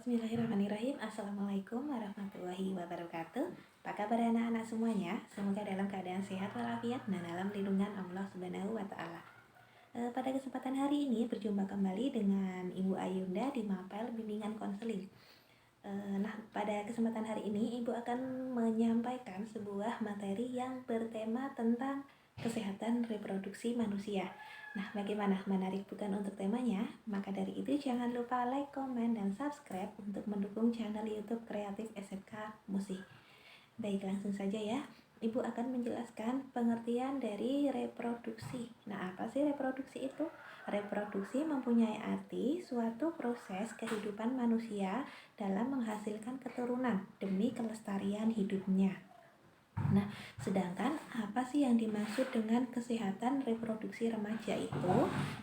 Bismillahirrahmanirrahim. Assalamualaikum warahmatullahi wabarakatuh. Apa kabar anak-anak semuanya? Semoga dalam keadaan sehat walafiat dan dalam lindungan Allah Subhanahu wa taala. Pada kesempatan hari ini berjumpa kembali dengan Ibu Ayunda di Mapel Bimbingan Konseling. Nah, pada kesempatan hari ini Ibu akan menyampaikan sebuah materi yang bertema tentang kesehatan reproduksi manusia. Nah, bagaimana? Menarik bukan untuk temanya? Maka dari itu jangan lupa like, komen, dan subscribe untuk mendukung channel YouTube Kreatif SMK Musi. Baik, langsung saja ya. Ibu akan menjelaskan pengertian dari reproduksi. Nah, apa sih reproduksi itu? Reproduksi mempunyai arti suatu proses kehidupan manusia dalam menghasilkan keturunan demi kelestarian hidupnya. Nah, sedangkan apa sih yang dimaksud dengan kesehatan reproduksi remaja itu?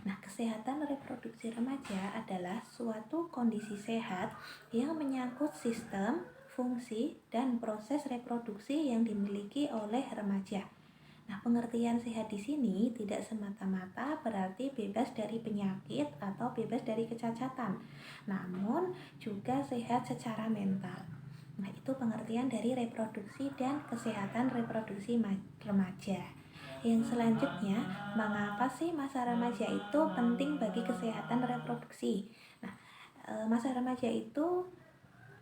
Nah, kesehatan reproduksi remaja adalah suatu kondisi sehat yang menyangkut sistem, fungsi, dan proses reproduksi yang dimiliki oleh remaja. Nah, pengertian sehat di sini tidak semata-mata berarti bebas dari penyakit atau bebas dari kecacatan, namun juga sehat secara mental. Nah, itu pengertian dari reproduksi dan kesehatan reproduksi remaja. Yang selanjutnya, mengapa sih masa remaja itu penting bagi kesehatan reproduksi? Nah, masa remaja itu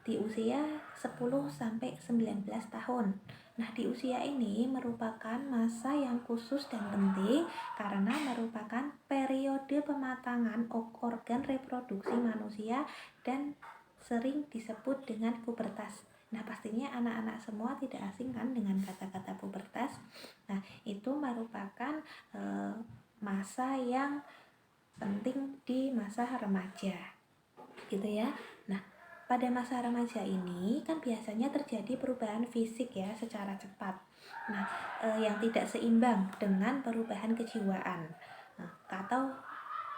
di usia 10 sampai 19 tahun. Nah, di usia ini merupakan masa yang khusus dan penting karena merupakan periode pematangan organ reproduksi manusia dan sering disebut dengan pubertas. Nah, pastinya anak-anak semua tidak asing kan dengan kata-kata pubertas. Nah, itu merupakan masa yang penting di masa remaja, gitu ya. Nah, pada masa remaja ini kan biasanya terjadi perubahan fisik ya secara cepat. Nah, yang tidak seimbang dengan perubahan kejiwaan atau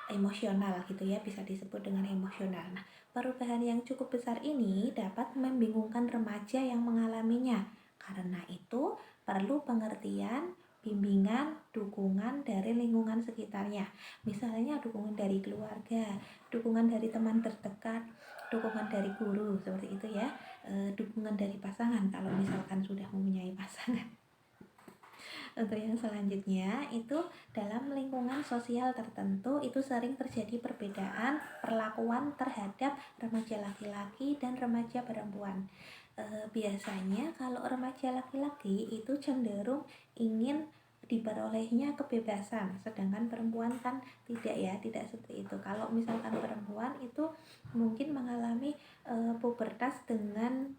emosional gitu ya, bisa disebut dengan emosional. Nah, perubahan yang cukup besar ini dapat membingungkan remaja yang mengalaminya. Karena itu perlu pengertian, bimbingan, dukungan dari lingkungan sekitarnya. Misalnya dukungan dari keluarga, dukungan dari teman terdekat, dukungan dari guru, seperti itu ya. Dukungan dari pasangan kalau misalkan sudah mempunyai pasangan. Untuk yang selanjutnya itu dalam lingkungan sosial tertentu itu sering terjadi perbedaan perlakuan terhadap remaja laki-laki dan remaja perempuan. Biasanya kalau remaja laki-laki itu cenderung ingin diperolehnya kebebasan, sedangkan perempuan kan tidak ya, tidak seperti itu. Kalau misalkan perempuan itu mungkin mengalami pubertas dengan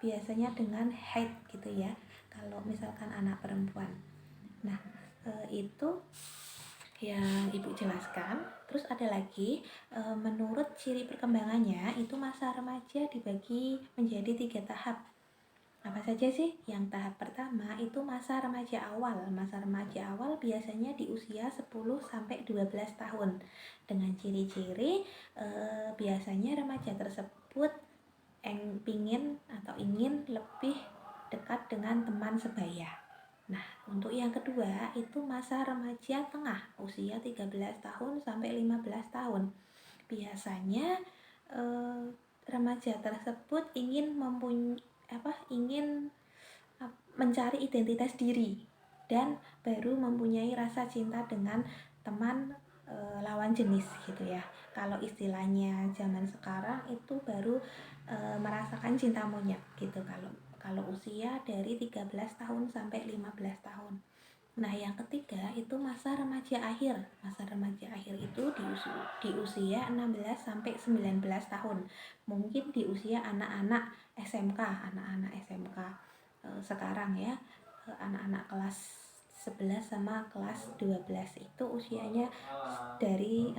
biasanya dengan haid gitu ya, kalau misalkan anak perempuan. Nah, itu yang Ibu jelaskan. Terus ada lagi, menurut ciri perkembangannya itu masa remaja dibagi menjadi 3 tahap. Apa saja sih? Yang tahap pertama itu masa remaja awal. Masa remaja awal biasanya di usia 10 sampai 12 tahun. Dengan ciri-ciri biasanya remaja tersebut ingin lebih dekat dengan teman sebaya. Nah, untuk yang kedua itu masa remaja tengah, usia 13 tahun sampai 15 tahun. Biasanya remaja tersebut ingin mencari identitas diri dan baru mempunyai rasa cinta dengan teman lawan jenis gitu ya. Kalau istilahnya zaman sekarang itu baru merasakan cinta monyet gitu kalau usia dari 13 tahun sampai 15 tahun. Nah, yang ketiga itu masa remaja akhir. Masa remaja akhir itu di usia 16 sampai 19 tahun. Mungkin di usia anak-anak SMK sekarang ya, anak-anak kelas 11 sama kelas 12 itu usianya dari 16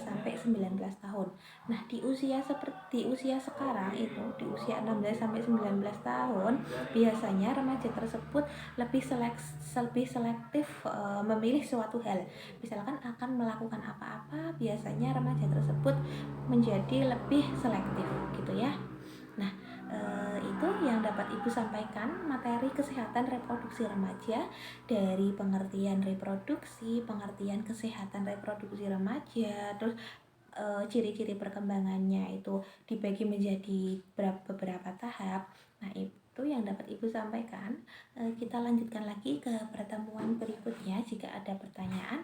sampai 19 tahun. Nah, di usia sekarang itu di usia 16 sampai 19 tahun biasanya remaja tersebut lebih selektif memilih suatu hal. Misalkan akan melakukan apa-apa, biasanya remaja tersebut menjadi lebih selektif gitu ya. Nah, itu yang dapat Ibu sampaikan materi kesehatan reproduksi remaja dari pengertian reproduksi, pengertian kesehatan reproduksi remaja, terus ciri-ciri perkembangannya itu dibagi menjadi beberapa tahap. Nah, itu yang dapat Ibu sampaikan. Kita lanjutkan lagi ke pertemuan berikutnya. Jika ada pertanyaan,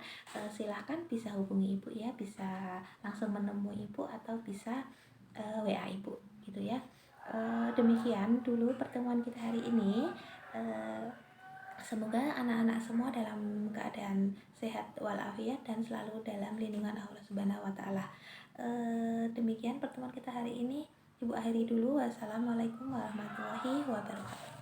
silahkan bisa hubungi Ibu ya, bisa langsung menemui Ibu atau bisa WA Ibu gitu ya. Demikian dulu pertemuan kita hari ini. Semoga anak-anak semua dalam keadaan sehat walafiat dan selalu dalam lindungan Allah Subhanahu wa taala. Demikian pertemuan kita hari ini. Ibu akhiri dulu. Wassalamualaikum warahmatullahi wabarakatuh.